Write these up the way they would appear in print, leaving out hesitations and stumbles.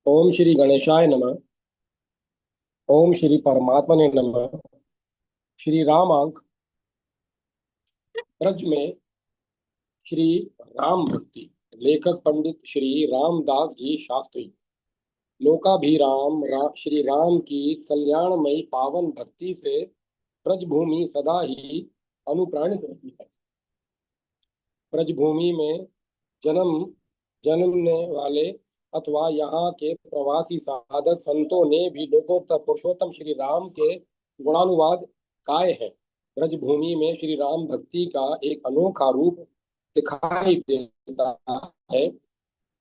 ओम श्री गणेशाय नमः। ओम श्री परमात्मने नमः। श्री रामांक ब्रज में श्री राम भक्ति। लेखक पंडित श्री रामदास जी शास्त्री। श्री राम की कल्याणमयी पावन भक्ति से ब्रजभूमि सदा ही अनुप्राणित रहती है। ब्रजभूमि में जन्म जन्मने वाले अथवा यहाँ के प्रवासी साधक संतों ने भी लोकोत्तर पुरुषोत्तम श्री राम के गुणानुवाद गाए हैं। ब्रजभूमि में श्री राम भक्ति का एक अनोखा रूप दिखाई देता है।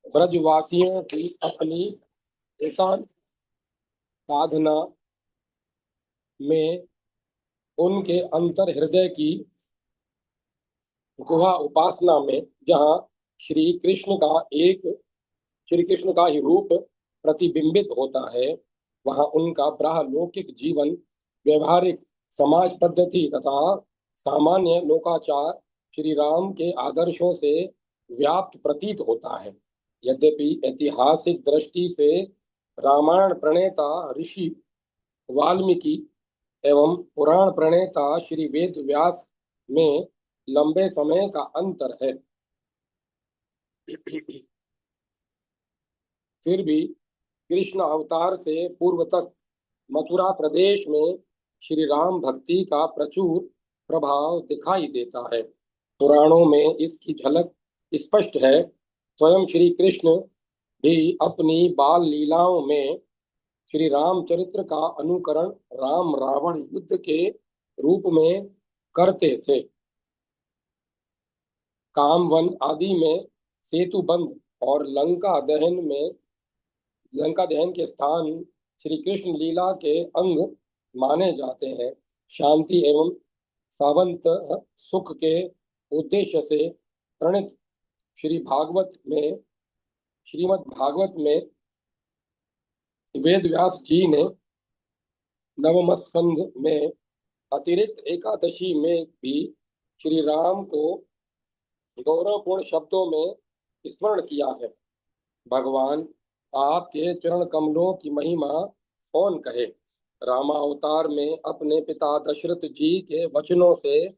ब्रजवासियों की अपनी एकांत साधना में उनके अंतर हृदय की गुहा उपासना में जहाँ श्री कृष्ण का एक श्री कृष्ण का ही रूप प्रतिबिंबित होता है, वहां उनका ब्रह्मलौकिक जीवन व्यवहारिक समाज पद्धति तथा सामान्य लोकाचार श्री राम के आदर्शों से व्याप्त प्रतीत होता है। यद्यपि ऐतिहासिक दृष्टि से रामायण प्रणेता ऋषि वाल्मीकि एवं पुराण प्रणेता श्री वेद व्यास में लंबे समय का अंतर है, फिर भी कृष्ण अवतार से पूर्व तक मथुरा प्रदेश में श्री राम भक्ति का प्रचुर प्रभाव दिखाई देता है। पुराणों में इसकी झलक स्पष्ट है। स्वयं श्री कृष्ण भी अपनी बाल लीलाओं में श्री रामचरित्र का अनुकरण राम रावण युद्ध के रूप में करते थे। कामवन आदि में सेतु बंध और लंका दहन के स्थान श्री कृष्ण लीला के अंग माने जाते हैं। शांति एवं सावंत सुख के उद्देश्य से प्रणीत श्रीमद् भागवत में वेद व्यास जी ने नवम स्कंध में अतिरिक्त एकादशी में भी श्री राम को गौरवपूर्ण शब्दों में स्मरण किया है। भगवान आपके चरण कमलों की महिमा कौन कहे। रामावतार में अपने पिता दशरथ जी के वचनों से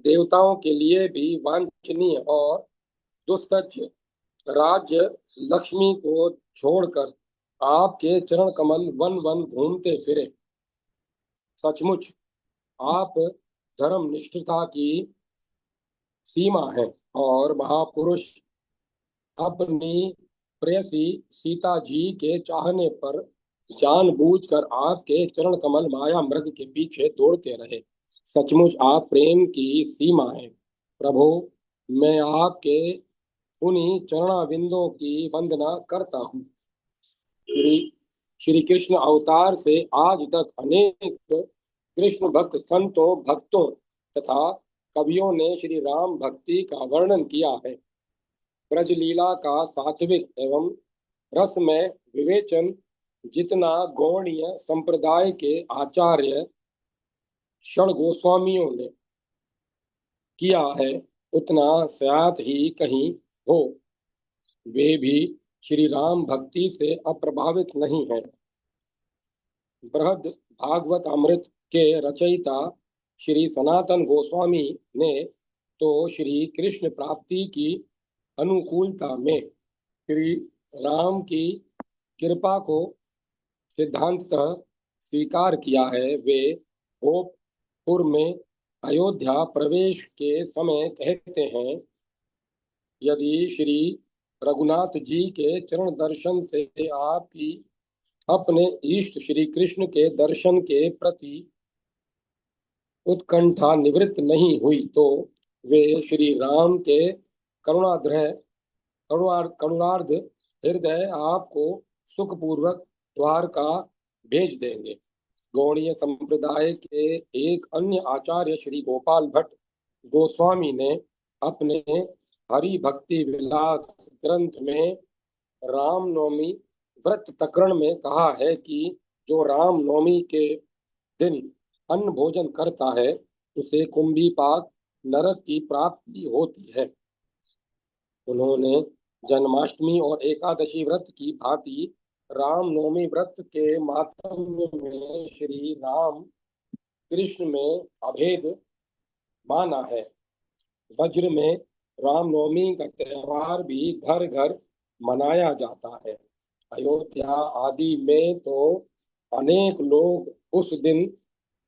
देवताओं के लिए भी वांछनीय और दुस्तज राज्य लक्ष्मी को छोड़कर आपके चरण कमल वन वन घूमते फिरे। सचमुच आप धर्म निष्ठता की सीमा है और महापुरुष अपनी प्रेयसी सीता जी के चाहने पर जानबूझकर आपके चरण कमल माया मृग के पीछे दौड़ते रहे। सचमुच आप प्रेम की सीमा है। प्रभु, मैं आपके उन्हीं चरणाविंदों की वंदना करता हूँ। श्री श्री कृष्ण अवतार से आज तक अनेक कृष्ण भक्त संतों भक्तों तथा कवियों ने श्री राम भक्ति का वर्णन किया है। ब्रजलीला का सात्विक एवं रसमय विवेचन जितना गौड़ीय संप्रदाय के आचार्य षण गोस्वामियों ने किया है, उतना शायद ही कहीं हो। वे भी श्री राम भक्ति से अप्रभावित नहीं है। बृहद भागवत अमृत के रचयिता श्री सनातन गोस्वामी ने तो श्री कृष्ण प्राप्ति की अनुकूलता में श्री राम की कृपा को सिद्धांततः स्वीकार किया है। वे गोपपुर में अयोध्या प्रवेश के समय कहते हैं, यदि श्री रघुनाथ जी के चरण दर्शन से आपकी अपने इष्ट श्री कृष्ण के दर्शन के प्रति उत्कंठा निवृत्त नहीं हुई तो वे श्री राम के करुणार्ध हृदय आपको सुखपूर्वक द्वारका भेज देंगे। गौड़ीय संप्रदाय के एक अन्य आचार्य श्री गोपाल भट्ट गोस्वामी ने अपने हरि भक्ति विलास ग्रंथ में रामनवमी व्रत प्रकरण में कहा है कि जो रामनवमी के दिन अन्न भोजन करता है उसे कुंभीपाक नरक की प्राप्ति होती है। उन्होंने जन्माष्टमी और एकादशी व्रत की भांति रामनवमी व्रत के मातम्य में श्री राम कृष्ण में अभेद माना है। वज्र में रामनवमी का त्योहार भी घर घर मनाया जाता है। अयोध्या आदि में तो अनेक लोग उस दिन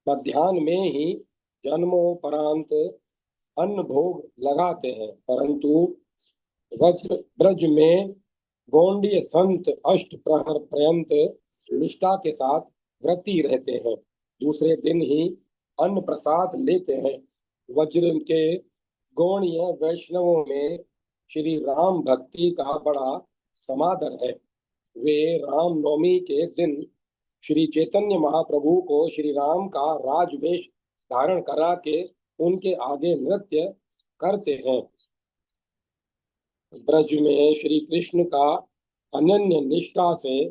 मध्याह्न में ही जन्मोपरांत अन्न भोग लगाते हैं, परंतु वज्र ब्रज में गौंडीय संत अष्ट प्रहर पर्यंत निष्ठा के साथ व्रती रहते हैं। दूसरे दिन ही अन्न प्रसाद लेते हैं। वज्र के गौणीय वैष्णवों में श्री राम भक्ति का बड़ा समादर है। वे रामनवमी के दिन श्री चैतन्य महाप्रभु को श्री राम का राजवेश धारण करा के उनके आगे नृत्य करते हैं। ब्रज में श्री कृष्ण का अनन्य निष्ठा से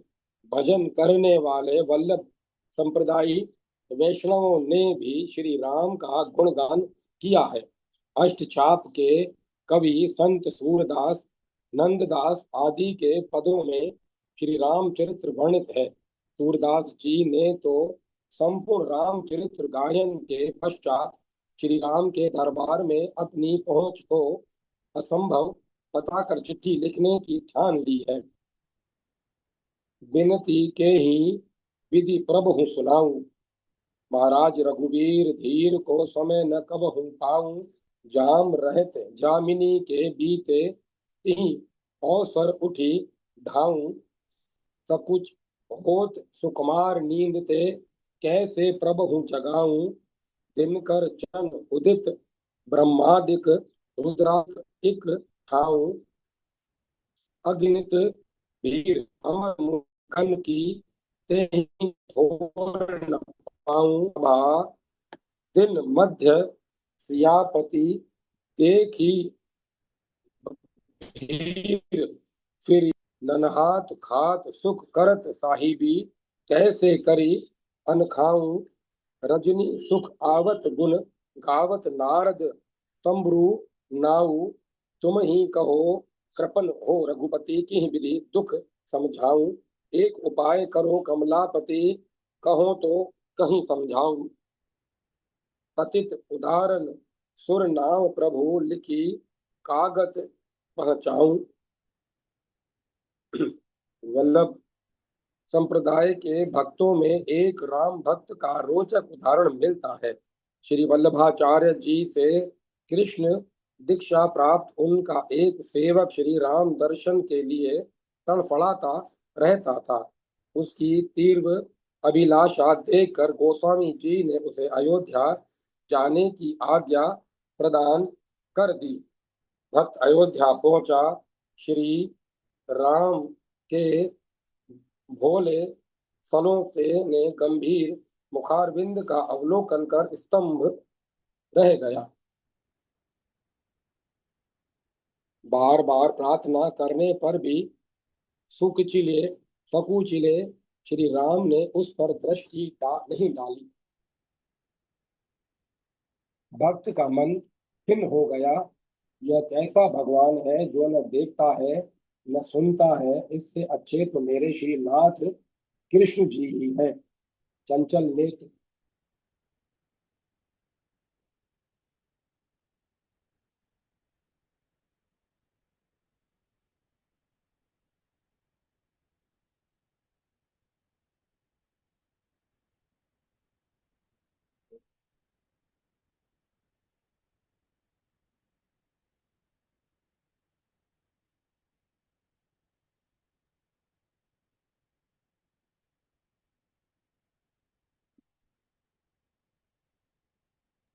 भजन करने वाले वल्लभ संप्रदायी वैष्णवों ने भी श्री राम का गुणगान किया है। अष्टचाप के कवि संत सूरदास, नंददास आदि के पदों में श्री रामचरित्र वर्णित है। सूरदास जी ने तो संपूर्ण रामचरित्र गायन के पश्चात श्री राम के दरबार में अपनी पहुंच को असंभव बताकर चिट्ठी लिखने की ठान ली है। बिनती के ही विधि प्रभु सुनाऊं, महाराज रघुवीर धीर को समय न कब हूँ पाऊं। जाम रहत जामिनी के बीते तिहि अवसर उठी धाऊं। सकुच होत सुकुमार नींद ते कैसे प्रभु जगाऊं। दिनकर चरण उदित ब्रह्मादिक रुद्राक इक ठाऊं। अगणित भीर अमर मुखन की तेहि थोर न पाऊं। भा दिन मध्य सियापति देखी भीर फिर ननहात खात सुख करत साहिबी। कैसे करी अनखाऊं। रजनी सुख आवत गुण गावत नारद तंब्रु नाऊ। तुम ही कहो कृपन हो रघुपति की विधि दुख समझाऊं। एक उपाय करो कमलापति कहो तो कहीं समझाऊं। पतित उदाहरण सुर नाम प्रभु लिखी कागत पहुंचाऊं। वल्लभ संप्रदाय के भक्तों में एक राम भक्त का रोचक उदाहरण मिलता है। श्री वल्लभाचार्य जी से कृष्ण दीक्षा प्राप्त उनका एक सेवक श्री राम दर्शन के लिए तड़फड़ाता रहता था। उसकी तीव्र अभिलाषा देखकर गोस्वामी जी ने उसे अयोध्या जाने की आज्ञा प्रदान कर दी। भक्त अयोध्या पहुंचा। श्री राम के भोले सलों से ने गंभीर मुखारविंद का अवलोकन कर स्तंभ रह गया। बार बार प्रार्थना करने पर भी सकुचिले श्री राम ने उस पर दृष्टि नहीं डाली। भक्त का मन खिन्न हो गया। यह कैसा भगवान है जो न देखता है न सुनता है। इससे अच्छे तो मेरे श्री नाथ कृष्ण जी ही हैं। चंचल नेत्र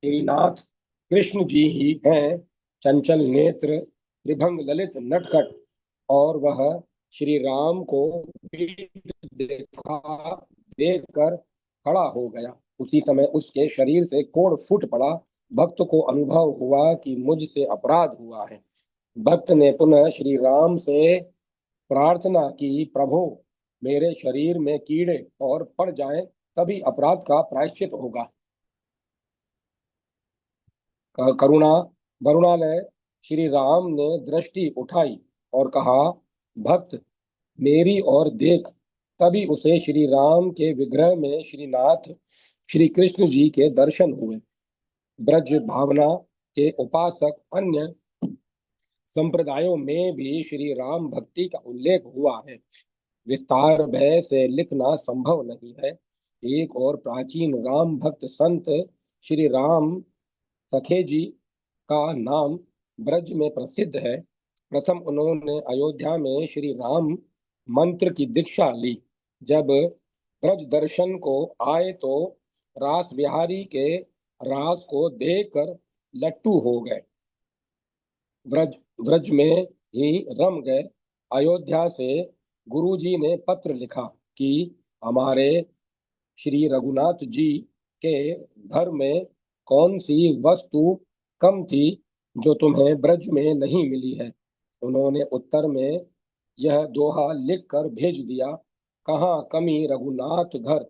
श्रीनाथ कृष्ण जी ही हैं। चंचल नेत्र त्रिभंग ललित नटखट। और वह श्री राम को पीठ देखा देखकर खड़ा हो गया। उसी समय उसके शरीर से कोढ़ फूट पड़ा। भक्त को अनुभव हुआ कि मुझसे अपराध हुआ है। भक्त ने पुनः श्री राम से प्रार्थना की, प्रभु मेरे शरीर में कीड़े और पड़ जाएं तभी अपराध का प्रायश्चित होगा। करुणा वरुणालय श्री राम ने दृष्टि उठाई और कहा, भक्त मेरी ओर देख, तभी उसे श्री राम के विग्रह में श्रीनाथ श्री कृष्ण जी के दर्शन हुए। ब्रज भावना के उपासक अन्य संप्रदायों में भी श्री राम भक्ति का उल्लेख हुआ है। विस्तार भय से लिखना संभव नहीं है। एक और प्राचीन राम भक्त संत श्री राम सखे जी का नाम ब्रज में प्रसिद्ध है। प्रथम उन्होंने अयोध्या में श्री राम मंत्र की दीक्षा ली। जब ब्रज दर्शन को आए तो रास बिहारी के रास को देखकर लट्टू हो गए। ब्रज ब्रज में ही रम गए। अयोध्या से गुरुजी ने पत्र लिखा कि हमारे श्री रघुनाथ जी के घर में कौन सी वस्तु कम थी जो तुम्हें ब्रज में नहीं मिली है। उन्होंने उत्तर में यह दोहा लिखकर भेज दिया, कहाँ कमी रघुनाथ घर,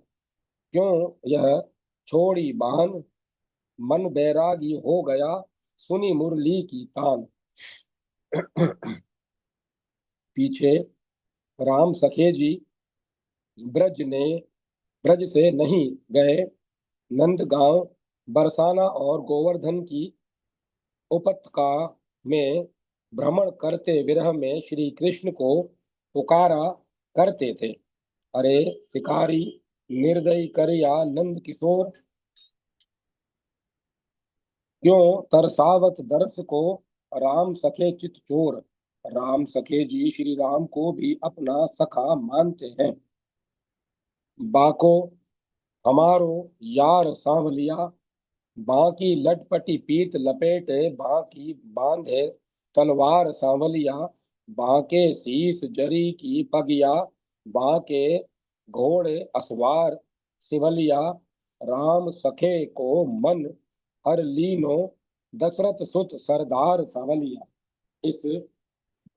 क्यों यह छोड़ी बान, मन बैरागी हो गया सुनी मुरली की तान। पीछे राम सखे जी ब्रज ने ब्रज से नहीं गए। नंदगांव, बरसाना और गोवर्धन की उपत्यका में भ्रमण करते विरह में श्री कृष्ण को पुकारा करते थे। अरे शिकारी निर्दयी करिया नंद किशोर, क्यों तरसावत दर्श को राम सखे चित चोर। राम सखे जी श्री राम को भी अपना सखा मानते हैं। बाको हमारो यार सांवलिया, बाकी लटपटी पीत लपेटे, बाकी बांधे तलवार सांवलिया, बाके शीस जरी की पगिया, बाके घोड़े असवार सिवलिया, राम सखे को मन हर लीनो, दशरथ सुत सरदार सांवलिया। इस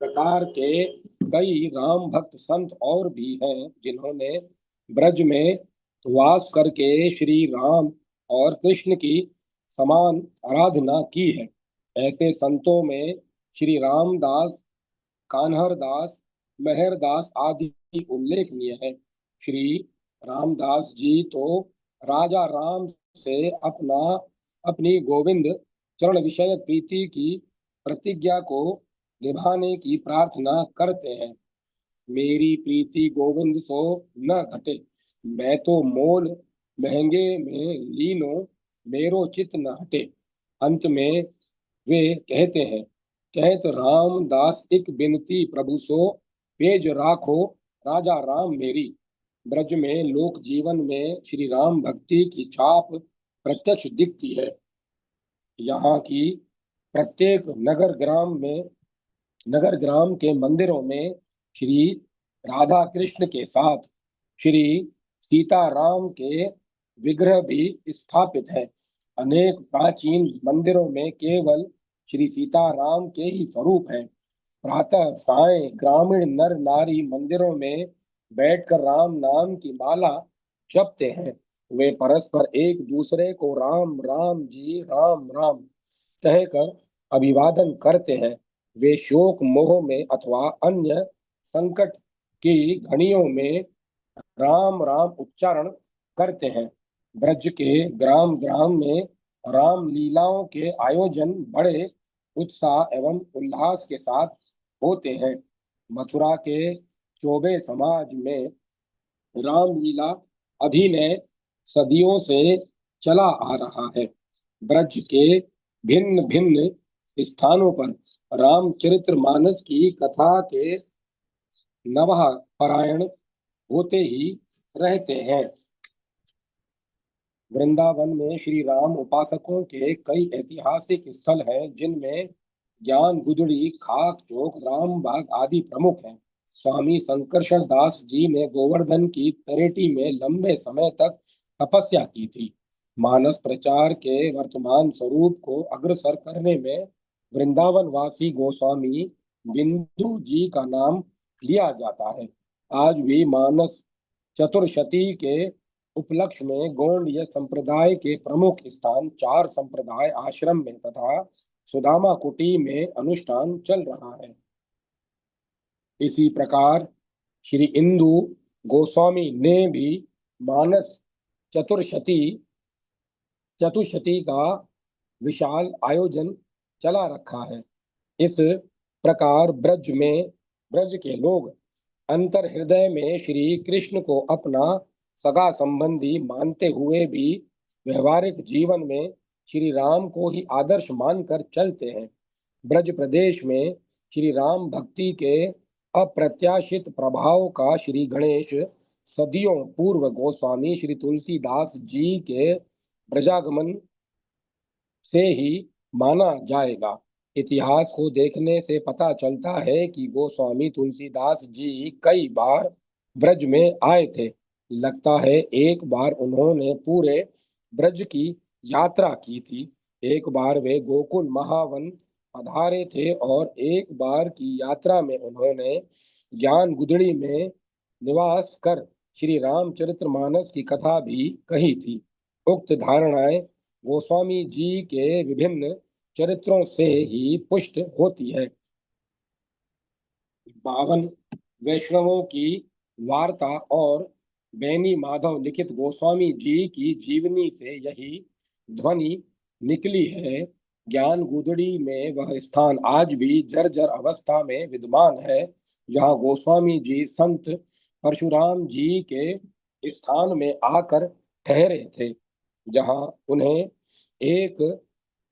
प्रकार के कई राम भक्त संत और भी हैं जिन्होंने ब्रज में वास करके श्री राम और कृष्ण की समान आराधना की है। ऐसे संतों में श्री रामदास, कान्हरदास, मेहरदास आदि उल्लेखनीय है। श्री रामदास जी तो राजा राम से अपनी गोविंद चरण विषय प्रीति की प्रतिज्ञा को निभाने की प्रार्थना करते हैं। मेरी प्रीति गोविंद सो न घटे, मैं तो मोल महंगे में लीनो, मेरो चित न हटे। अंत में वे कहते हैं, कहत रामदास एक बिनती प्रभु सो, पेज राखो राजा राम मेरी। ब्रज में लोक जीवन में श्री राम भक्ति की छाप प्रत्यक्ष दिखती है। यहाँ की प्रत्येक नगर ग्राम के मंदिरों में श्री राधा कृष्ण के साथ श्री सीताराम के विग्रह भी स्थापित है। अनेक प्राचीन मंदिरों में केवल श्री सीताराम के ही स्वरूप है। प्रातः सायं ग्रामीण नर नारी मंदिरों में बैठकर राम नाम की माला जपते हैं। वे परस्पर एक दूसरे को राम राम जी, राम राम कहकर अभिवादन करते हैं। वे शोक मोह में अथवा अन्य संकट की घड़ियों में राम राम उच्चारण करते हैं। ब्रज के ग्राम ग्राम में राम लीलाओं के आयोजन बड़े उत्साह एवं उल्लास के साथ होते हैं। मथुरा के चौबे समाज में रामलीला अभिनय सदियों से चला आ रहा है। ब्रज के भिन्न भिन्न स्थानों पर रामचरितमानस की कथा के नवह पारायण होते ही रहते हैं। वृंदावन में श्री राम उपासकों के कई ऐतिहासिक स्थल हैं जिनमें ज्ञान गुदड़ी, खाक चौक, रामबाग आदि प्रमुख हैं। स्वामी संकर्षण दास जी ने गोवर्धन की तरेटी में लंबे समय तक तपस्या की थी। मानस प्रचार के वर्तमान स्वरूप को अग्रसर करने में वृंदावन वासी गोस्वामी बिंदु जी का नाम लिया जाता है। आज भी मानस चतुर्शती के उपलक्ष्य में गौड़ीय संप्रदाय के प्रमुख स्थान चार संप्रदाय आश्रम में तथा सुदामा कुटी में अनुष्ठान चल रहा है। इसी प्रकार श्री इंदु गोस्वामी ने भी मानस चतुर्शती चतुशती का विशाल आयोजन चला रखा है। इस प्रकार ब्रज के लोग अंतर हृदय में श्री कृष्ण को अपना सगा संबंधी मानते हुए भी व्यवहारिक जीवन में श्री राम को ही आदर्श मानकर चलते हैं। ब्रज प्रदेश में श्री राम भक्ति के अप्रत्याशित प्रभाव का श्री गणेश सदियों पूर्व गोस्वामी श्री तुलसीदास जी के ब्रजागमन से ही माना जाएगा। इतिहास को देखने से पता चलता है कि गोस्वामी तुलसीदास जी कई बार ब्रज में आए थे। लगता है एक बार उन्होंने पूरे ब्रज की यात्रा की थी। एक बार वे गोकुल महावन पधारे थे और एक बार की यात्रा में उन्होंने ज्ञान गुदड़ी में निवास कर श्री रामचरितमानस की कथा भी कही थी। उक्त धारणाएं गोस्वामी जी के विभिन्न चरित्रों से ही पुष्ट होती है। 52 वैष्णवों की वार्ता और बैनी माधव लिखित गोस्वामी जी की जीवनी से यही ध्वनि निकली है। ज्ञान गुदड़ी में वह स्थान आज भी जर्जर अवस्था में विद्यमान है जहाँ गोस्वामी जी संत परशुराम जी के स्थान में आकर ठहरे थे, जहाँ उन्हें एक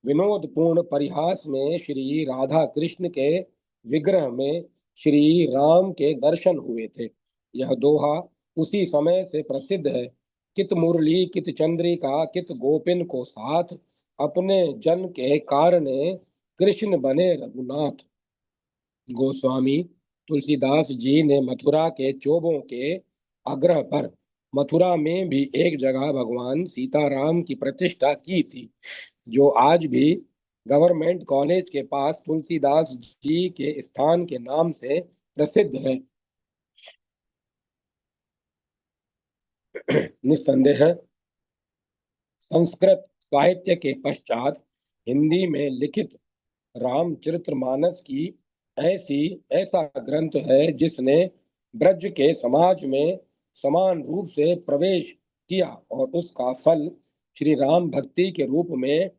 विनोदपूर्ण परिहास में श्री राधा कृष्ण के विग्रह में श्री राम के दर्शन हुए थे। यह दोहा उसी समय से प्रसिद्ध है। कित मुरली कित चंद्रिका कित गोपिन को साथ, अपने जन के कारणे कृष्ण बने रघुनाथ। गोस्वामी तुलसीदास जी ने मथुरा के चोबों के आग्रह पर मथुरा में भी एक जगह भगवान सीताराम की प्रतिष्ठा की थी, जो आज भी गवर्नमेंट कॉलेज के पास तुलसीदास जी के स्थान के नाम से प्रसिद्ध है। निस्संदेह संस्कृत साहित्य के पश्चात हिंदी में लिखित रामचरितमानस की ऐसा ग्रंथ है जिसने ब्रज के समाज में समान रूप से प्रवेश किया और उसका फल श्री राम भक्ति के रूप में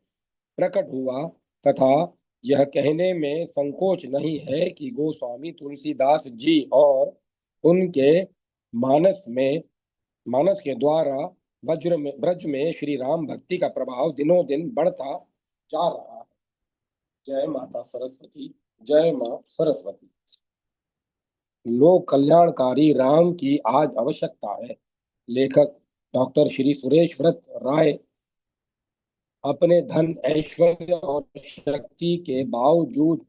प्रकट हुआ, तथा यह कहने में संकोच नहीं है कि गोस्वामी तुलसीदास जी और उनके मानस में मानस के द्वारा ब्रज में श्री राम भक्ति का प्रभाव दिनों दिन बढ़ता जा रहा है। जय माता सरस्वती, जय मां सरस्वती। लोक कल्याणकारी राम की आज आवश्यकता है। लेखक डॉक्टर श्री सुरेश व्रत राय अपने धन ऐश्वर्य और शक्ति के बावजूद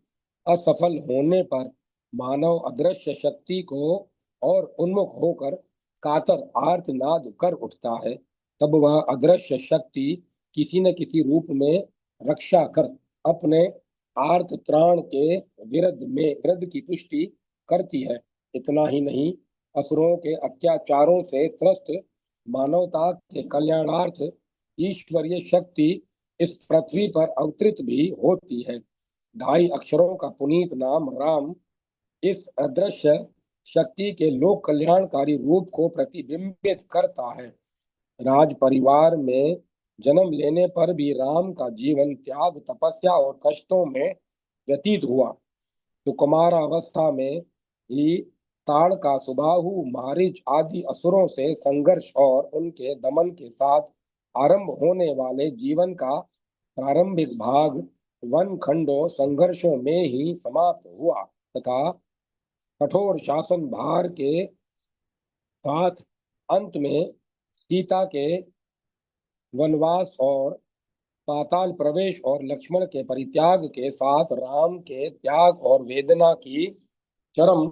असफल होने पर मानव अदृश्य शक्ति को और उन्मुख होकर कातर आर्तनाद कर उठता है। तब वह अदृश्य शक्ति किसी न किसी रूप में रक्षा कर अपने आर्त त्राण के विरुद्ध की पुष्टि करती है। इतना ही नहीं, असुरों के अत्याचारों से त्रस्त मानवता के कल्याणार्थ ईश्वरीय शक्ति इस पृथ्वी पर अवतरित भी होती है। 2.5 अक्षरों का पुनीत नाम राम इस अदृश्य शक्ति के लोक कल्याणकारी रूप को प्रतिबिंबित करता है। राज परिवार में जन्म लेने पर भी राम का जीवन त्याग, तपस्या और कष्टों में व्यतीत हुआ। तो कुमारावस्था में ही ताड़ का सुबाहु, मारीच आदि असुरों से संघर्ष और उनके दमन के साथ आरंभ होने वाले जीवन का प्रारंभिक भाग वन खंडों संघर्षों में ही समाप्त हुआ, तथा कठोर शासन भार के साथ अंत में सीता के वनवास और पाताल प्रवेश और लक्ष्मण के परित्याग के साथ राम के त्याग और वेदना की चरम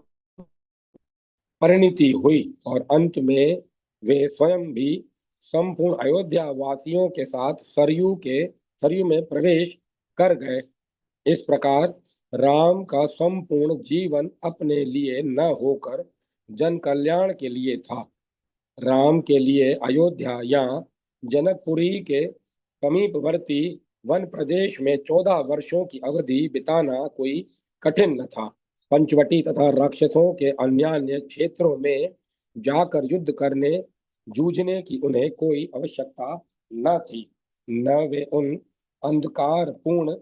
परिणति हुई, और अंत में वे स्वयं भी संपूर्ण अयोध्या वासियों के साथ सरयू में प्रवेश कर गए। इस प्रकार राम का संपूर्ण जीवन अपने लिए न होकर जन कल्याण के लिए था। राम के लिए अयोध्या या जनकपुरी के समीपवर्ती वन प्रदेश में 14 वर्षों की अवधि बिताना कोई कठिन न था। पंचवटी तथा राक्षसों के अन्य क्षेत्रों में जाकर युद्ध करने जूझने की उन्हें कोई आवश्यकता न थी। न वे उन अंधकार पूर्ण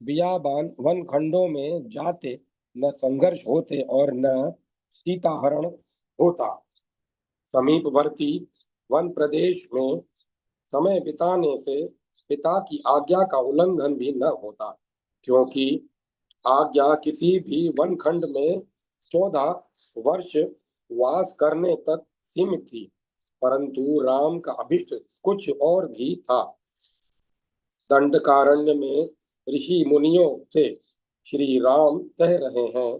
बियाबान वन खंडों में जाते, न संघर्ष होते और न सीताहरण होता। समीपवर्ती वन प्रदेश में समय बिताने से पिता की आज्ञा का उल्लंघन भी न होता, क्योंकि आज्ञा किसी भी वन खंड में 14 वर्ष वास करने तक सीमित थी। परंतु राम का अभिष्ट कुछ और भी था। दंडकारण्य में ऋषि मुनियों से श्री राम कह रहे हैं,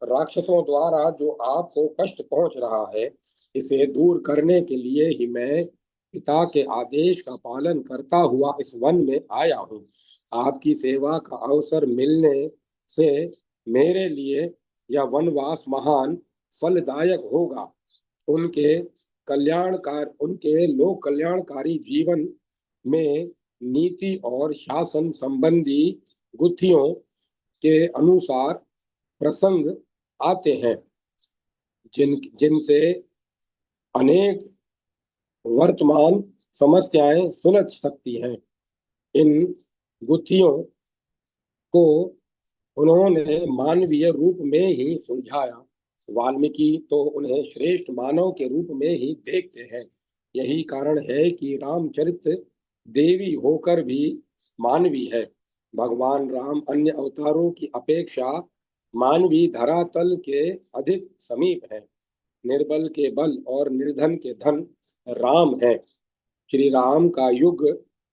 राक्षसों द्वारा जो आपको कष्ट पहुंच रहा है, इसे दूर करने के लिए ही मैं पिता के आदेश का पालन करता हुआ इस वन में आया हूँ। आपकी सेवा का अवसर मिलने से मेरे लिए यह वनवास महान फलदायक होगा। उनके लोक कल्याणकारी जीवन में नीति और शासन संबंधी गुत्थियों के अनुसार प्रसंग आते हैं, जिनसे अनेक वर्तमान समस्याएं सुलझ सकती हैं। इन गुत्थियों को उन्होंने मानवीय रूप में ही सुलझाया। वाल्मीकि तो उन्हें श्रेष्ठ मानव के रूप में ही देखते हैं। यही कारण है कि रामचरित देवी होकर भी मानवी है। भगवान राम अन्य अवतारों की अपेक्षा मानवी धरातल के अधिक समीप है। निर्बल के बल और निर्धन के धन राम है। श्री राम का युग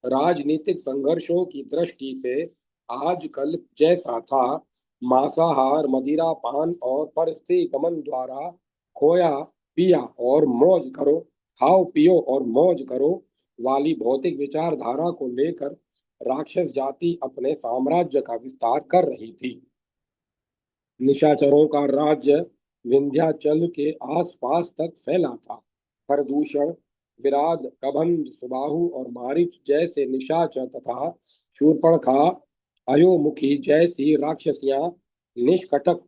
राजनीतिक संघर्षों की दृष्टि से आजकल जैसा था, मांसाहार, मदिरा पान और परस्त्री गमन द्वारा खोया पिया और मौज करो, खाओ पियो और मौज करो वाली भौतिक विचारधारा को लेकर राक्षस जाति अपने साम्राज्य का विस्तार कर रही थी। निशाचरों का राज्य विंध्याचल के आसपास तक फैला था। खरदूषण, विराध, कबंध, सुबाहु और मारीच जैसे निशाचर तथा शूर्पणखा, अयोमुखी जैसी राक्षसियां निष्कटक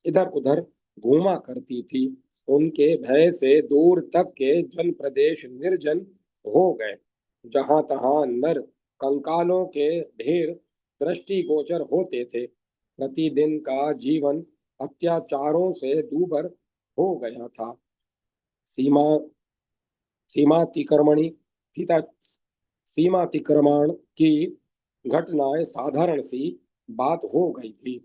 इधर उधर घूमा करती थी। उनके भय से दूर तक के जन प्रदेश निर्जन हो गए। जहां तहां नर कंकालों के ढेर दृष्टिगोचर होते थे। प्रतिदिन का जीवन अत्याचारों से दूभर हो गया था। सीमा सीमातिक्रमणी सीता सीमातिक्रमण की घटनाएं साधारण सी बात हो गई थी।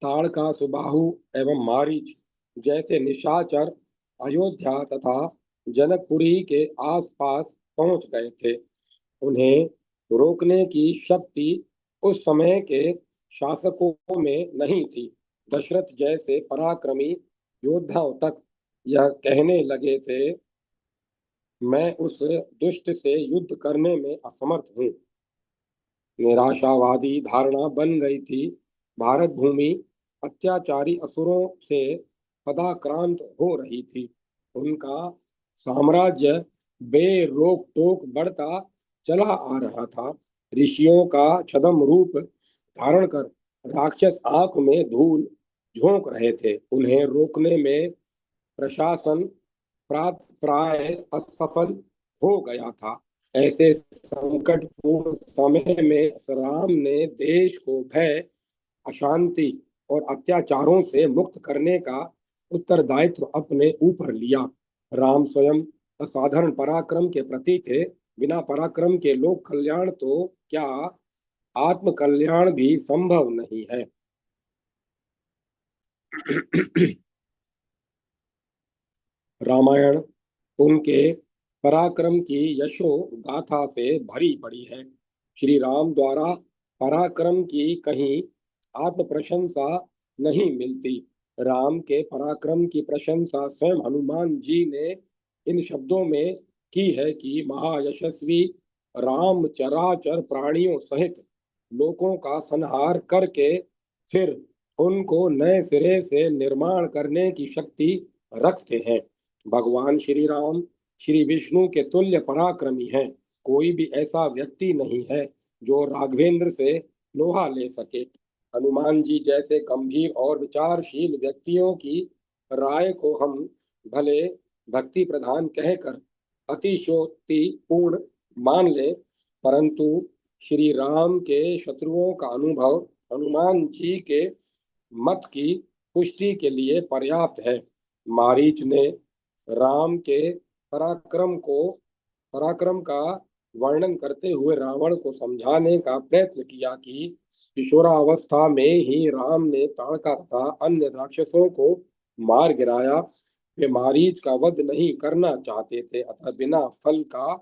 ताड़का, सुबाहु एवं मारीच जैसे निशाचर अयोध्या तथा जनकपुरी के आसपास पहुंच गए थे। उन्हें रोकने की शक्ति उस समय के शासकों में नहीं थी। दशरथ जैसे पराक्रमी योद्धाओं तक यह कहने लगे थे, मैं उस दुष्ट से युद्ध करने में असमर्थ हूँ। निराशावादी धारणा बन गई थी। भारत भूमि अत्याचारी असुरों से पदाक्रांत हो रही थी। उनका साम्राज्य बेरोक टोक बढ़ता चला आ रहा था। ऋषियों का छद्म रूप धारण कर राक्षस आंख में धूल झोंक रहे थे। उन्हें रोकने में प्रशासन प्राय असफल हो गया था। ऐसे संकटपूर्ण समय में राम ने देश को भय, अशांति और अत्याचारों से मुक्त करने का उत्तरदायित्व अपने ऊपर लिया। राम स्वयं असाधारण पराक्रम के प्रतीक थे। बिना पराक्रम के लोक कल्याण तो क्या आत्म कल्याण भी संभव नहीं है। रामायण उनके पराक्रम की यशो गाथा से भरी पड़ी है। श्री राम द्वारा पराक्रम की कहीं आत्म प्रशंसा नहीं मिलती। राम के पराक्रम की प्रशंसा स्वयं हनुमान जी ने इन शब्दों में की है कि महायशस्वी राम चराचर प्राणियों सहित लोगों का संहार करके फिर उनको नए सिरे से निर्माण करने की शक्ति रखते हैं। भगवान श्री राम श्री विष्णु के तुल्य पराक्रमी हैं। कोई भी ऐसा व्यक्ति नहीं है जो राघवेंद्र से लोहा ले सके। हनुमान जी जैसे गंभीर और विचारशील व्यक्तियों की राय को हम भले भक्ति प्रधान कहकर अतिशयोक्ति पूर्ण मान ले, परंतु श्री राम के शत्रुओं का अनुभव हनुमान जी के मत की पुष्टि के लिए पर्याप्त है। मारीच ने राम के पराक्रम का वर्णन करते हुए रावण को समझाने का प्रयत्न किया कि किशोरावस्था में ही राम ने ताड़का तथा अन्य राक्षसों को मार गिराया। वे मारीच का वध नहीं करना चाहते थे, अतः बिना फल का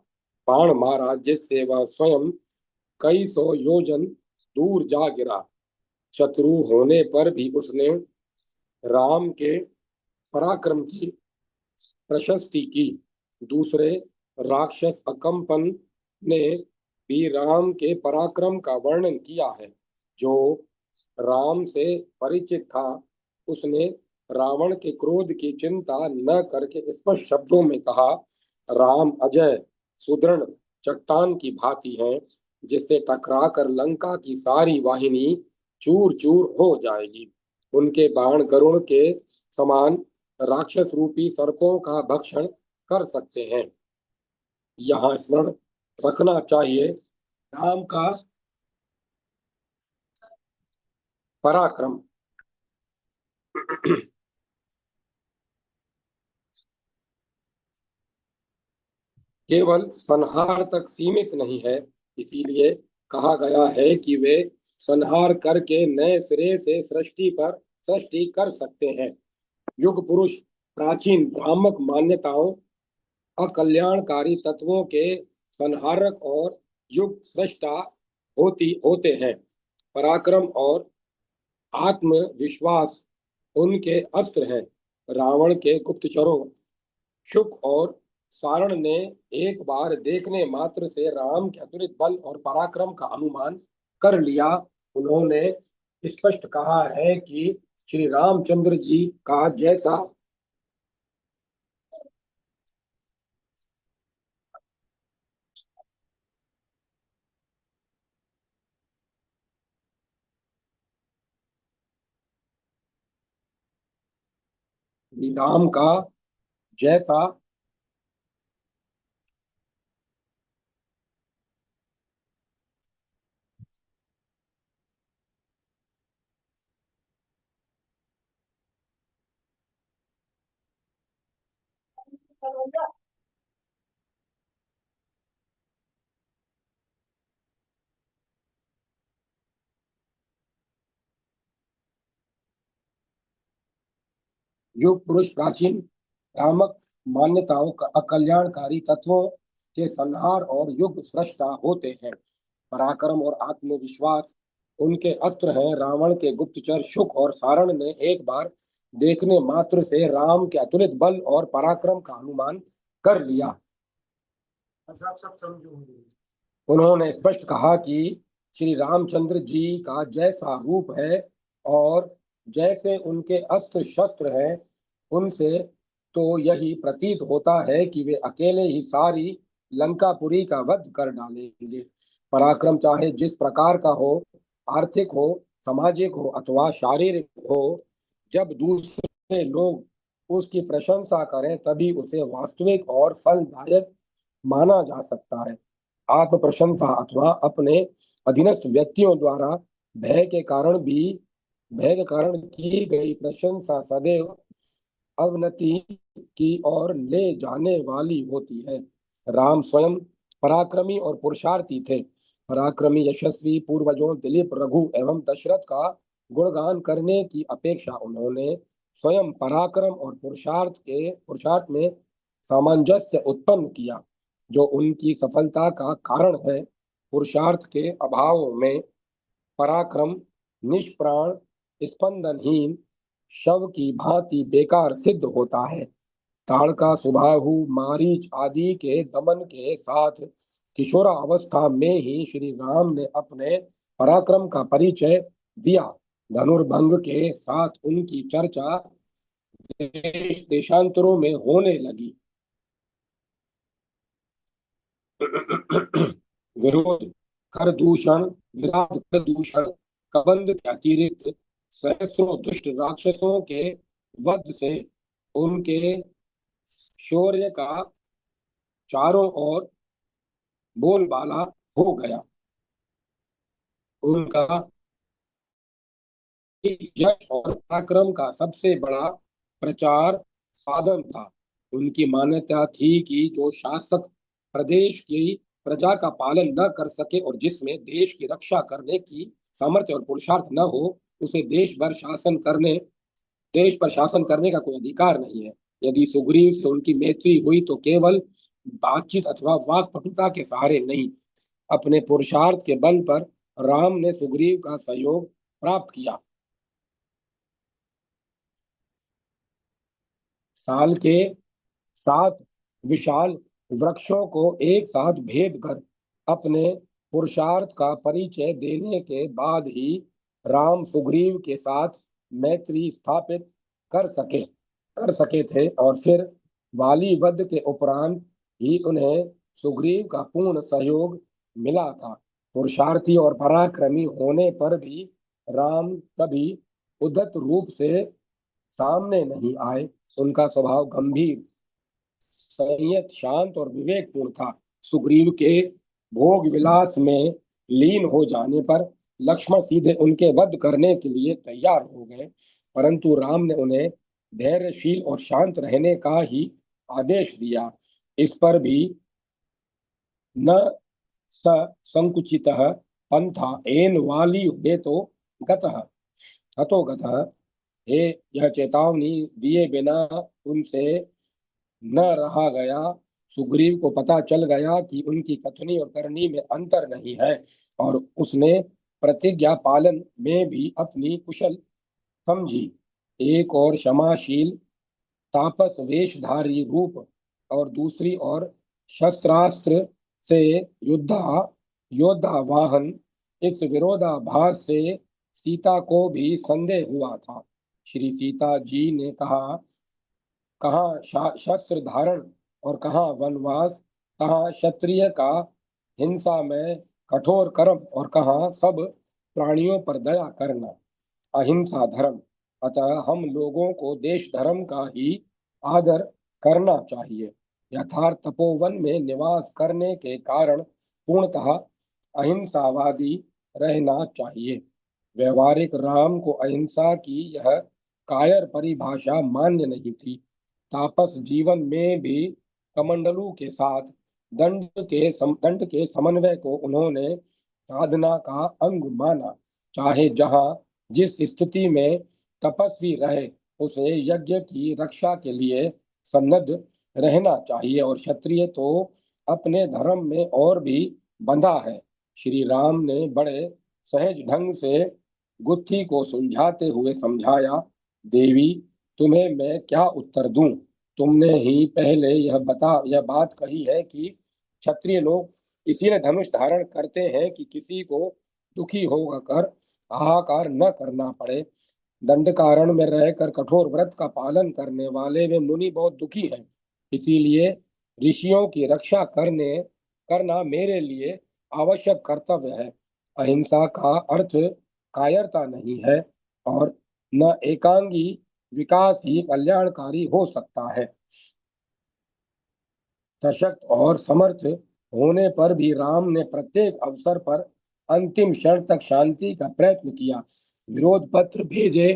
बाण मारा, जिससे वह स्वयं कई सौ योजन दूर जा गिरा। शत्रु होने पर भी उसने राम के पराक्रम की प्रशस्ति की। दूसरे राक्षस अकंपन ने भी राम के पराक्रम का वर्णन किया है। जो राम से परिचित था, उसने रावण के क्रोध की चिंता न करके स्पष्ट शब्दों में कहा, राम अजय सुदृढ़ चट्टान की भांति हैं, जिससे टकराकर लंका की सारी वाहिनी चूर चूर हो जाएगी। उनके बाण गरुण के समान राक्षस रूपी सर्पों का भक्षण कर सकते हैं। यहाँ स्मरण रखना चाहिए, राम का पराक्रम केवल संहार तक सीमित नहीं है। इसीलिए कहा गया है कि वे संहार करके नए सिरे से सृष्टि कर सकते हैं। युग पुरुष प्राचीन भ्रामक मान्यताओं, अकल्याणकारी तत्वों के संहारक और युग सृष्टा होते हैं। पराक्रम और आत्मविश्वास उनके अस्त्र हैं। रावण के गुप्तचरों शुक और सारण ने एक बार देखने मात्र से राम के अतुलित बल और पराक्रम का अनुमान कर लिया। उन्होंने स्पष्ट कहा है कि श्री रामचंद्र जी का जैसा राम का जैसा युग पुरुष प्राचीन भ्रामक मान्यताओं का अकल्याणकारी तत्वों के संहार और युग सृष्टा होते हैं। पराक्रम और आत्मविश्वास उनके अस्त्र हैं। रावण के गुप्तचर शुक और सारण ने एक बार देखने मात्र से राम के अतुलित बल और पराक्रम का अनुमान कर लिया। सब समझो। उन्होंने स्पष्ट कहा कि श्री रामचंद्र जी का जैसा रूप है और जैसे उनके अस्त्र शस्त्र हैं, उनसे तो यही प्रतीत होता है कि वे अकेले ही सारी लंकापुरी का वध कर डालेंगे। पराक्रम चाहे जिस प्रकार का हो, आर्थिक हो, सामाजिक हो अथवा शारीरिक हो, जब दूसरे लोग उसकी प्रशंसा करें तभी उसे वास्तविक और फलदायक माना जा सकता है। आत्म प्रशंसा अथवा अपने अधीनस्थ व्यक्तियों द्वारा भय के कारण की गई प्रशंसा सदैव अवनति की ओर ले जाने वाली होती है। राम स्वयं पराक्रमी और पुरुषार्थी थे। पराक्रमी यशस्वी पूर्वजों दिलीप, रघु एवं दशरथ का गुणगान करने की अपेक्षा उन्होंने स्वयं पराक्रम और पुरुषार्थ में सामंजस्य उत्पन्न किया, जो उनकी सफलता का कारण है। पुरुषार्थ के अभाव में पराक्रम निष्प्राण, स्पंदनहीन शव की भांति बेकार सिद्ध होता है। ताड़का, सुबाहु, मारीच आदि के दमन के साथ किशोरावस्था में ही श्री राम ने अपने पराक्रम का परिचय दिया। धनुर्भंग के साथ उनकी चर्चा देश देशांतरों में होने लगी। विरोध कर दूषण, विराट कर दूषण, कबंध के अतिरिक्त सहस्रों दुष्ट राक्षसों के वध से उनके शौर्य का चारों ओर बोलबाला हो गया। उनका यश और पराक्रम का सबसे बड़ा प्रचार साधन था। उनकी मान्यता थी कि जो शासक प्रदेश की प्रजा का पालन न कर सके और जिसमें देश की रक्षा करने की सामर्थ्य और पुरुषार्थ न हो, उसे देश पर शासन करने का कोई अधिकार नहीं है। यदि सुग्रीव से उनकी मैत्री हुई तो केवल बातचीत अथवा वाक्पटुता के सहारे नहीं, अपने पुरुषार्थ के बल पर राम ने सुग्रीव का सहयोग प्राप्त किया। साल के 7 विशाल वृक्षों को एक साथ भेद कर अपने पुरुषार्थ का परिचय देने के बाद ही राम सुग्रीव के साथ मैत्री स्थापित कर सके थे, और फिर वाली वध के उपरांत ही उन्हें सुग्रीव का पूर्ण सहयोग मिला था। पुरुषार्थी और पराक्रमी होने पर भी राम कभी उद्धत रूप से सामने नहीं आए। उनका स्वभाव गंभीर, संयत, शांत और विवेकपूर्ण था। सुग्रीव के भोग विलास में लीन हो जाने पर लक्ष्मण सीधे उनके वध करने के लिए तैयार हो गए, परंतु राम ने उन्हें धैर्यशील और शांत रहने का ही आदेश दिया। इस पर भी न स संकुचितः पंथा एन वाली हुए तो गतः हतो गतः। हे, यह चेतावनी दिए बिना उनसे न रहा गया। सुग्रीव को पता चल गया कि उनकी कथनी और करनी में अंतर नहीं है, और उसने प्रतिज्ञा पालन में भी अपनी कुशल समझी। एक और क्षमाशील तापस वेशधारी रूप और दूसरी ओर शस्त्रास्त्र से युद्धा योद्धा वाहन, इस विरोधाभास से सीता को भी संदेह हुआ था। श्री सीता जी ने कहाँ शस्त्र धारण और कहाँ वनवास, कहाँ क्षत्रिय का हिंसा में कठोर कर्म और कहाँ सब प्राणियों पर दया करना, अहिंसा धर्म। अतः हम लोगों को देश धर्म का ही आदर करना चाहिए। यथार्थ तपोवन में निवास करने के कारण पूर्णतः अहिंसावादी रहना चाहिए। व्यवहारिक राम को अहिंसा की यह कायर परिभाषा मान्य नहीं थी। तापस जीवन में भी कमंडलू के साथ दंड के समन्वय को उन्होंने साधना का अंग माना। चाहे जहाँ जिस स्थिति में तपस्वी रहे, उसे यज्ञ की रक्षा के लिए सन्नद्ध रहना चाहिए, और क्षत्रिय तो अपने धर्म में और भी बंधा है। श्री राम ने बड़े सहज ढंग से गुत्थी को सुलझाते हुए समझाया, देवी, तुम्हें मैं क्या उत्तर दूं? तुमने ही पहले यह बात कही है कि क्षत्रिय लोग इसीलिए धनुष धारण करते हैं कि किसी को दुखी होकर हाहाकार न करना पड़े। दंड कारण में रहकर कठोर व्रत का पालन करने वाले वे मुनि बहुत दुखी हैं। इसीलिए ऋषियों की रक्षा करना मेरे लिए आवश्यक कर्तव्य है। अहिंसा का अर्थ कायरता नहीं है, और न एकांगी विकास ही कल्याणकारी हो सकता है। सशक्त और समर्थ होने पर भी राम ने प्रत्येक अवसर पर अंतिम क्षण तक शांति का प्रयत्न किया। विरोध पत्र भेजे,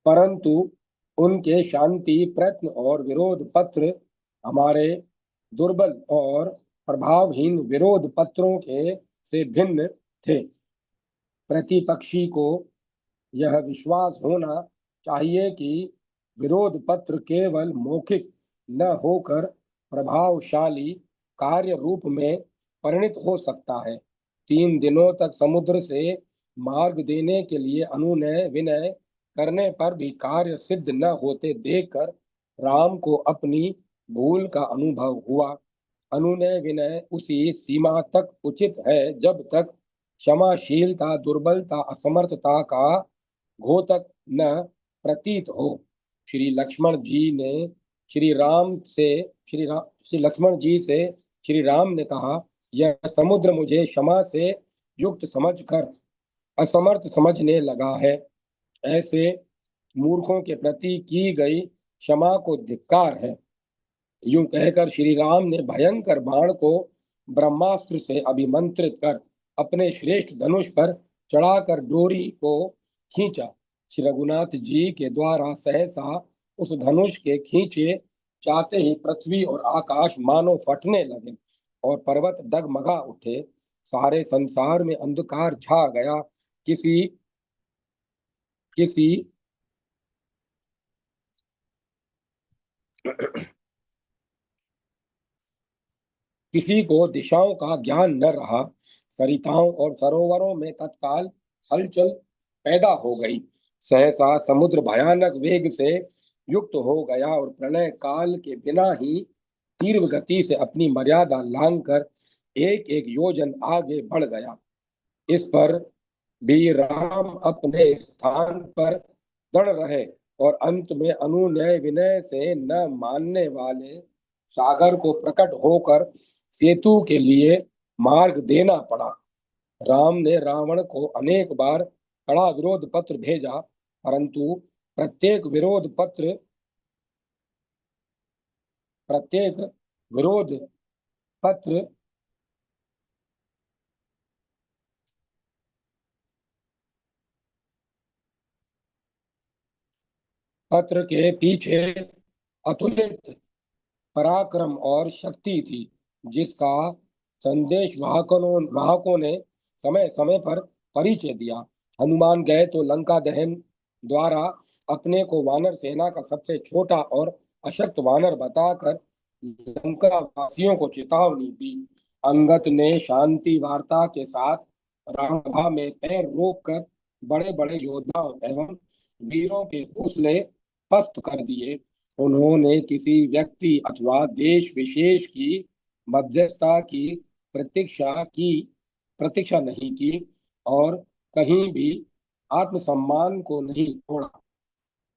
परंतु उनके शांति प्रयत्न और विरोध पत्र हमारे दुर्बल और प्रभावहीन विरोध पत्रों के से भिन्न थे। प्रतिपक्षी को यह विश्वास होना चाहिए कि विरोध पत्र केवल मौखिक न होकर प्रभावशाली कार्य रूप में परिणित हो सकता है। 3 दिनों तक समुद्र से मार्ग देने के लिए अनुनय विनय करने पर भी कार्य सिद्ध न होते देखकर राम को अपनी भूल का अनुभव हुआ। अनुनय विनय उसी सीमा तक उचित है जब तक क्षमाशीलता दुर्बलता असमर्थता का घोतक न प्रतीत हो। श्री लक्ष्मण जी ने श्री लक्ष्मण जी से श्री राम ने कहा, यह समुद्र मुझे क्षमा से युक्त समझकर असमर्थ समझने लगा है। ऐसे मूर्खों के प्रति की गई क्षमा को धिक्कार है। यूं कहकर श्री राम ने भयंकर बाण को ब्रह्मास्त्र से अभिमंत्रित कर अपने श्रेष्ठ धनुष पर चढ़ाकर डोरी को खींचा। श्री रघुनाथ जी के द्वारा सहसा उस धनुष के खींचे जाते ही पृथ्वी और आकाश मानो फटने लगे और पर्वत डगमगा उठे। सारे संसार में अंधकार छा गया। किसी किसी किसी को दिशाओं का ज्ञान न रहा। सरिताओं और सरोवरों में तत्काल हलचल पैदा हो गई। सहसा समुद्र भयानक वेग से युक्त हो गया और प्रलय काल के बिना ही तीव्र गति से अपनी मर्यादा लांघकर एक एक योजन आगे बढ़ गया। इस पर भी राम अपने स्थान पर दृढ़ रहे और अंत में अनुनय विनय से न मानने वाले सागर को प्रकट होकर सेतु के लिए मार्ग देना पड़ा। राम ने रावण को अनेक बार कड़ा विरोध पत्र भेजा, परंतु प्रत्येक विरोध पत्र प्रत्येक विरोध पत्र पत्र के पीछे अतुलित पराक्रम और शक्ति थी, जिसका संदेश वाहकों ने समय समय पर परिचय दिया। हनुमान गए तो लंका दहन द्वारा अपने को वानर सेना का सबसे छोटा और अशक्त वानर बताकर लंका वासियों को चेतावनी दी। अंगद ने शांति वार्ता के साथ रणभा में पैर रोक कर बड़े बड़े योद्धाओं एवं वीरों के हौसले पस्त कर दिए। उन्होंने किसी व्यक्ति अथवा देश विशेष की मध्यस्थता की प्रतीक्षा की प्रतीक्षा नहीं की और कहीं भी आत्मसम्मान को नहीं छोड़ा।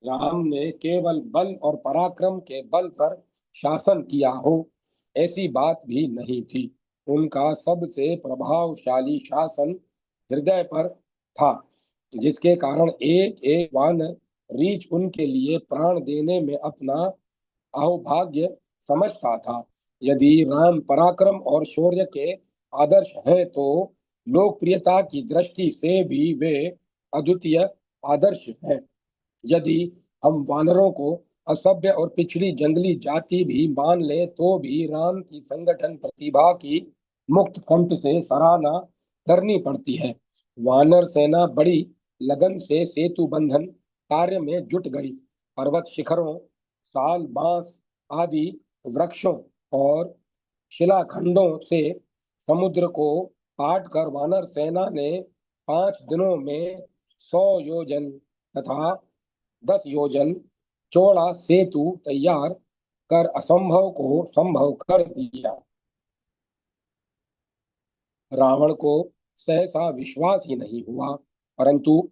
राम ने केवल बल और पराक्रम के बल पर शासन किया हो, ऐसी बात भी नहीं थी। उनका सबसे प्रभावशाली शासन हृदय पर था, जिसके कारण एक एक वानर रीछ उनके लिए प्राण देने में अपना अहोभाग्य समझता था। यदि राम पराक्रम और शौर्य के आदर्श हैं, तो लोकप्रियता की दृष्टि से भी वे अद्वितीय आदर्श हैं। यदि हम वानरों को असभ्य और पिछड़ी जंगली जाति भी मान ले, तो भी राम की संगठन प्रतिभा की मुक्त कंठ से सराहना करनी पड़ती है। वानर सेना बड़ी लगन से सेतु बंधन कार्य में जुट गई। पर्वत शिखरों, साल, बांस आदि वृक्षों और शिलाखंडों से समुद्र को पाट कर वानर सेना ने 5 दिनों में 100 योजन तथा 10 योजन चौड़ा सेतु तैयार कर असंभव को संभव कर दिया। रावण को सहसा विश्वास ही नहीं हुआ, परंतु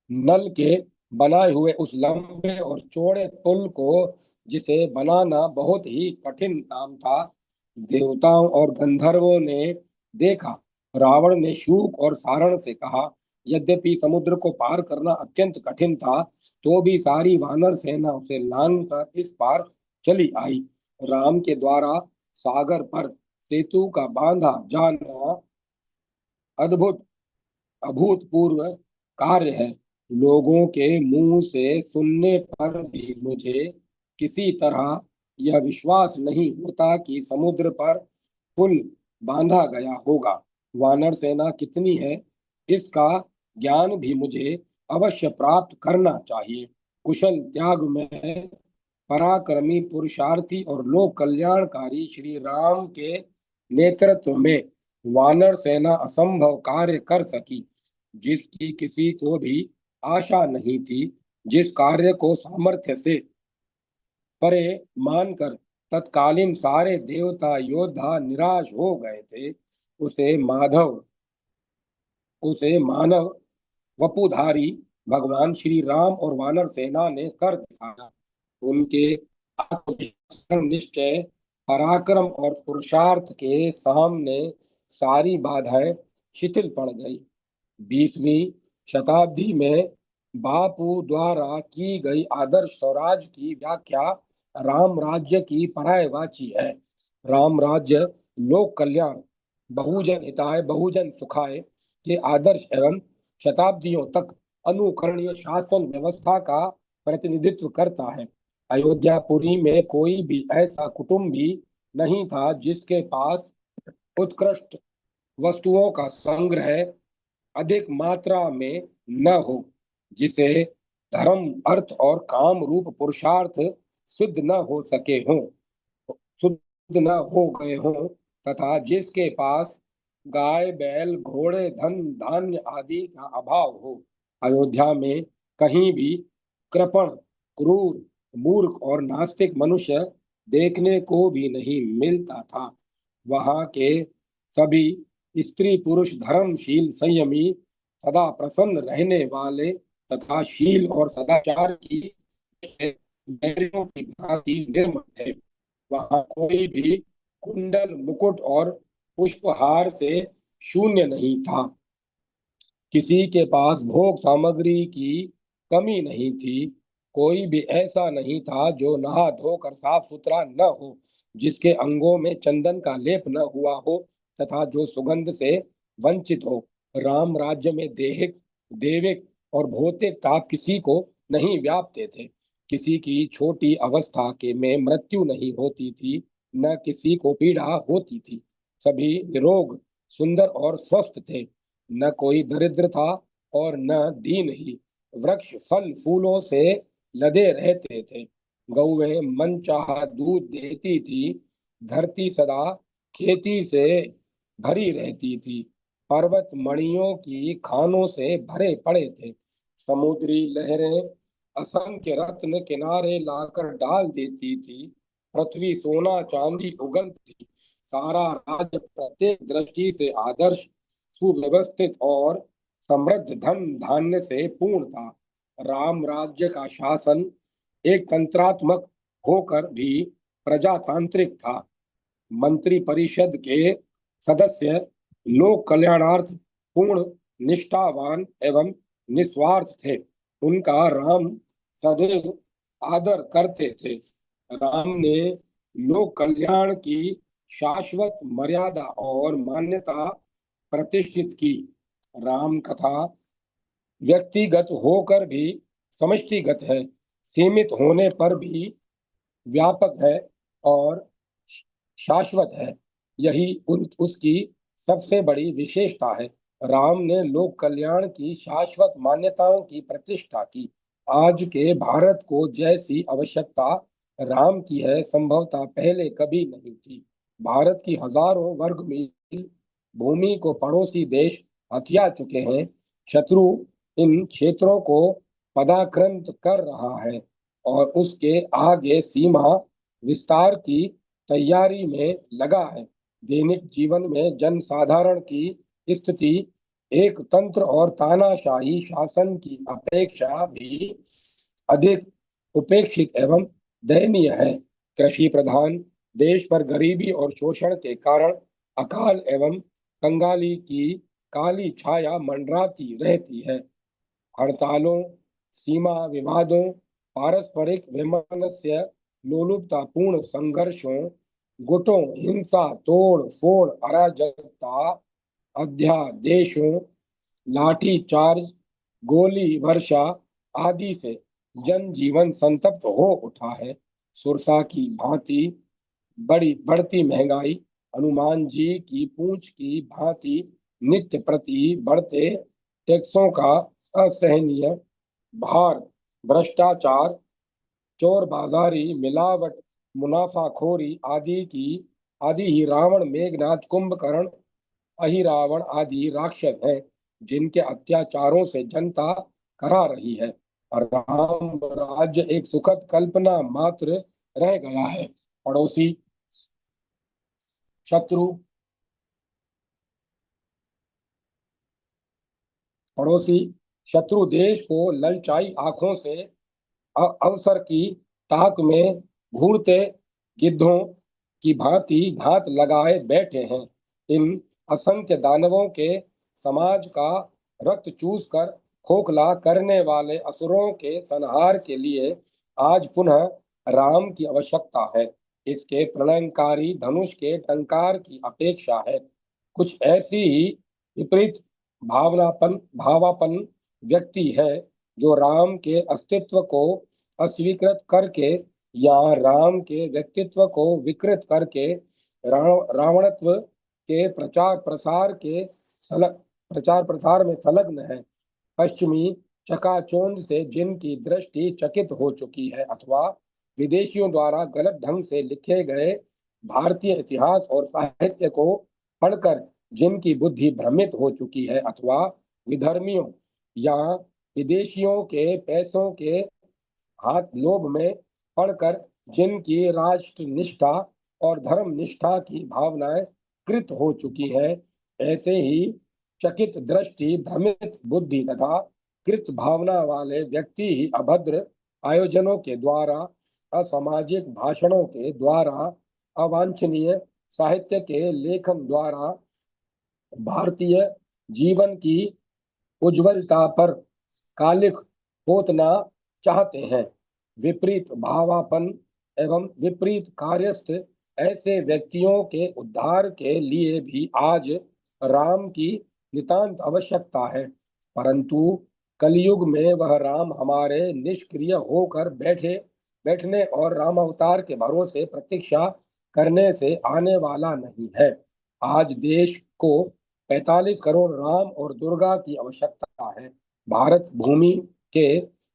नल के बनाए हुए उस लंबे और चौड़े पुल को, जिसे बनाना बहुत ही कठिन काम था, देवताओं और गंधर्वों ने देखा। रावण ने शूक और सारण से कहा, यद्यपि समुद्र को पार करना अत्यंत कठिन था, तो भी सारी वानर सेना उसे लांघ कर इस पार चली आई। राम के द्वारा सागर पर सेतु का बांधा जाना अद्भुत अभूतपूर्व कार्य है। लोगों के मुंह से सुनने पर भी मुझे किसी तरह यह विश्वास नहीं होता कि समुद्र पर पुल बांधा गया होगा। वानर सेना कितनी है, इसका ज्ञान भी मुझे अवश्य प्राप्त करना चाहिए। कुशल, त्याग में पराक्रमी, पुरुषार्थी और लोक कल्याणकारी श्री राम के नेतृत्व में वानर सेना असंभव कार्य कर सकी, जिसकी किसी को भी आशा नहीं थी। जिस कार्य को सामर्थ्य से परे मानकर तत्कालीन सारे देवता योद्धा निराश हो गए थे, उसे मानव वपुधारी भगवान श्री राम और वानर सेना ने कर दिखाया। उनके आत्मविश्वास, निश्चय, पराक्रम और पुरुषार्थ के सामने सारी बाधाएं शिथिल पड़ गई। 20वीं शताब्दी में बापू द्वारा की गई आदर्श स्वराज की व्याख्या राम राज्य की पर्यायवाची है। राम राज्य लोक कल्याण, बहुजन हिताय, बहुजन सुखाय के आदर्श एवं शताब्दियों तक अनुकरणीय शासन व्यवस्था का प्रतिनिधित्व करता है। अयोध्यापुरी में कोई भी ऐसा कुटुंबी नहीं था जिसके पास उत्कृष्ट वस्तुओं का संग्रह अधिक मात्रा में न हो, जिसे धर्म अर्थ और काम रूप पुरुषार्थ सिद्ध न हो सके हों, शुद्ध न हो गए हों, तथा जिसके पास गाय बैल घोड़े धन धान्य आदि का अभाव हो। अयोध्या में कहीं भी कृपण, क्रूर, मूर्ख और नास्तिक मनुष्य देखने को भी नहीं मिलता था। वहां के सभी स्त्री पुरुष धर्मशील, संयमी, सदा प्रसन्न रहने वाले तथा शील और सदाचार की बैरियों की भांति निर्मल थे। वहां कोई भी कुंडल, मुकुट और पुष्पहार से शून्य नहीं था। किसी के पास भोग सामग्री की कमी नहीं थी। कोई भी ऐसा नहीं था जो नहा धोकर साफ सुथरा न हो, जिसके अंगों में चंदन का लेप न हुआ हो तथा जो सुगंध से वंचित हो। राम राज्य में देहिक, देविक और भौतिक ताप किसी को नहीं व्यापते थे। किसी की छोटी अवस्था के में मृत्यु नहीं होती थी, न किसी को पीड़ा होती थी। सभी निरोग, सुंदर और स्वस्थ थे। न कोई दरिद्र था और न दीन ही। वृक्ष फल फूलों से लदे रहते थे। गौएं मनचाहा दूध देती थी। धरती सदा खेती से भरी रहती थी। पर्वत मणियों की खानों से भरे पड़े थे। समुद्री लहरें असंख्य रत्न किनारे लाकर डाल देती थी। पृथ्वी सोना चांदी उगलती। सारा राज्य प्रत्येक दृष्टि से आदर्श, सुव्यवस्थित और समृद्ध धन धान्य से पूर्ण था। राम राज्य का शासन एक तंत्रात्मक होकर भी प्रजातांत्रिक था। मंत्री परिषद के सदस्य लोक कल्याणार्थ पूर्ण निष्ठावान एवं निस्वार्थ थे। उनका राम सदैव आदर करते थे। राम ने लोक कल्याण की शाश्वत मर्यादा और मान्यता प्रतिष्ठित की। राम कथा व्यक्तिगत होकर भी समष्टिगत है, सीमित होने पर भी व्यापक है और शाश्वत है। यही उसकी सबसे बड़ी विशेषता है। राम ने लोक कल्याण की शाश्वत मान्यताओं की प्रतिष्ठा की। आज के भारत को जैसी आवश्यकता राम की है, संभवतः पहले कभी नहीं थी। भारत की हजारों वर्ग मील भूमि को पड़ोसी देश हथिया चुके हैं। शत्रु इन क्षेत्रों को पदाक्रांत कर रहा है और उसके आगे सीमा विस्तार की तैयारी में लगा है। दैनिक जीवन में जनसाधारण की स्थिति एक तंत्र और तानाशाही शासन की अपेक्षा भी अधिक उपेक्षित एवं दयनीय है। कृषि प्रधान देश पर गरीबी और शोषण के कारण अकाल एवं कंगाली की काली छाया मंडराती रहती है। हड़तालों, सीमा विवादों, पारस्परिक वैमनस्य, लोलुपतापूर्ण संघर्षों, गुटों, हिंसा, तोड़ फोड़, अराजकता, अध्यादेशों, लाठी चार्ज, गोली वर्षा आदि से जनजीवन संतप्त हो उठा है। सुरसा की भांति बड़ी बढ़ती महंगाई, हनुमान जी की पूंछ की भांति नित्य प्रति बढ़ते टैक्सों का असहनीय भार, भ्रष्टाचार, चोर बाजारी, मिलावट, मुनाफाखोरी आदि ही रावण, मेघनाथ, कुंभकर्ण, अहिरावण आदि राक्षस हैं, जिनके अत्याचारों से जनता करा रही है। और राम राज्य एक सुखद कल्पना मात्र रह गया है। पड़ोसी शत्रु पड़ोसी शत्रु देश को ललचाई आंखों से अवसर की ताक में घूरते गिद्धों की भांति घात लगाए बैठे हैं। इन असंख्य दानवों के समाज का रक्त चूस कर खोखला करने वाले असुरों के संहार के लिए आज पुनः राम की आवश्यकता है। इसके प्रलयंकारी धनुष के टंकार की अपेक्षा है। कुछ ऐसी ही विपरीत भावापन व्यक्ति है जो राम के अस्तित्व को अस्वीकृत करके या राम के व्यक्तित्व को विकृत करके रावणत्व के प्रचार प्रसार में संलग्न है। पश्चिमी चकाचौंध से जिनकी दृष्टि चकित हो चुकी है अथवा विदेशियों द्वारा गलत ढंग से लिखे गए भारतीय इतिहास और साहित्य को पढ़कर जिनकी बुद्धि भ्रमित हो चुकी है अथवा विधर्मियों या विदेशियों के पैसों के हाथ लोभ में पढ़कर जिनकी राष्ट्र निष्ठा और धर्म निष्ठा की भावनाएं कृत हो चुकी हैं, ऐसे ही चकित दृष्टि, भ्रमित बुद्धि तथा कृत भावना वाले व्यक्ति ही अभद्र आयोजनों के द्वारा, असामाजिक भाषणों के द्वारा, अवांछनीय साहित्य के लेखन द्वारा भारतीय जीवन की उज्ज्वलता पर कालिख पोतना चाहते हैं। विपरीत भावापन एवं विपरीत कार्यस्थ ऐसे व्यक्तियों के उद्धार के लिए भी आज राम की नितांत आवश्यकता है। परंतु कलयुग में वह राम हमारे निष्क्रिय होकर बैठने और राम अवतार के भरोसे प्रतीक्षा करने से आने वाला नहीं है। आज देश को 45 करोड़ राम और दुर्गा की आवश्यकता है। भारत भूमि के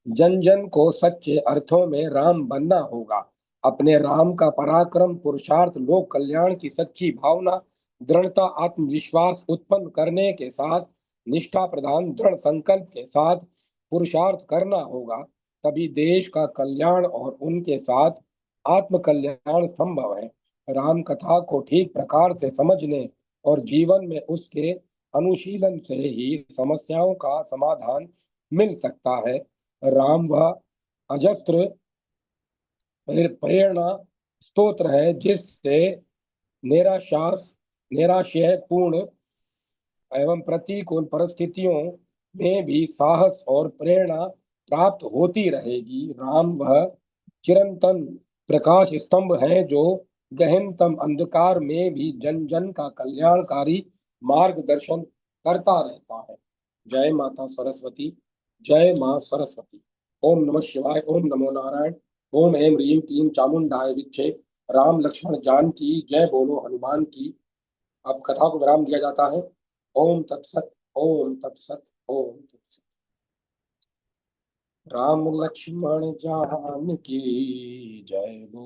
जन जन को सच्चे अर्थों में राम बनना होगा। अपने राम का पराक्रम, पुरुषार्थ, लोक कल्याण की सच्ची भावना, दृढ़ता, आत्मविश्वास उत्पन्न करने के साथ निष्ठा प्रधान दृढ़ संकल्प के साथ पुरुषार्थ करना होगा। तभी देश का कल्याण और उनके साथ आत्म कल्याण संभव है। राम कथा को ठीक प्रकार से समझने और जीवन में उसके अनुशीलन से ही समस्याओं का समाधान मिल सकता है। राम वह अजस्त्र प्रेरणा स्तोत्र है जिससे निराशय पूर्ण एवं प्रतिकूल परिस्थितियों में भी साहस और प्रेरणा प्राप्त होती रहेगी। राम वह चिरंतन प्रकाश स्तंभ है जो गहनतम अंधकार में भी जन जन का कल्याणकारी मार्गदर्शन करता रहता है। जय माता सरस्वती। जय मां सरस्वती। ओम नमः शिवाय। ओम नमो नारायण। ओम ऐं ह्रीं क्लीं चामुंडाय विच्चे। राम लक्ष्मण जानकी जय बोलो हनुमान की। अब कथा को विराम दिया जाता है। ओम तत्सत। ओम तत्सत। ओम तत्सत। राम लक्ष्मण जानकी जय बोलो।